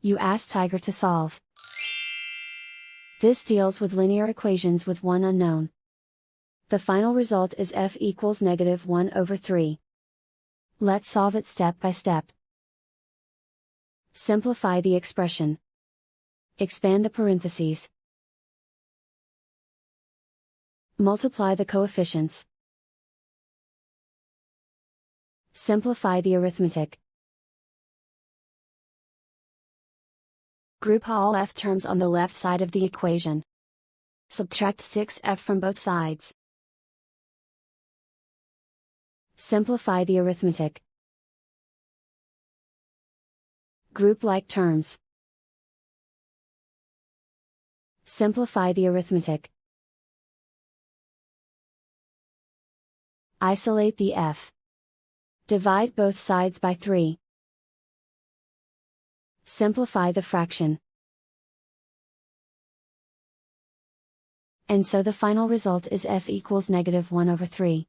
You ask Tiger to solve. This deals with linear equations with one unknown. The final result is f equals -1/3. Let's solve it step by step. Simplify the expression. Expand the parentheses. Multiply the coefficients. Simplify the arithmetic. Group all f terms on the left side of the equation. Subtract 6f from both sides. Simplify the arithmetic. Group like terms. Simplify the arithmetic. Isolate the f. Divide both sides by 3. Simplify the fraction. And so the final result is f equals -1/3.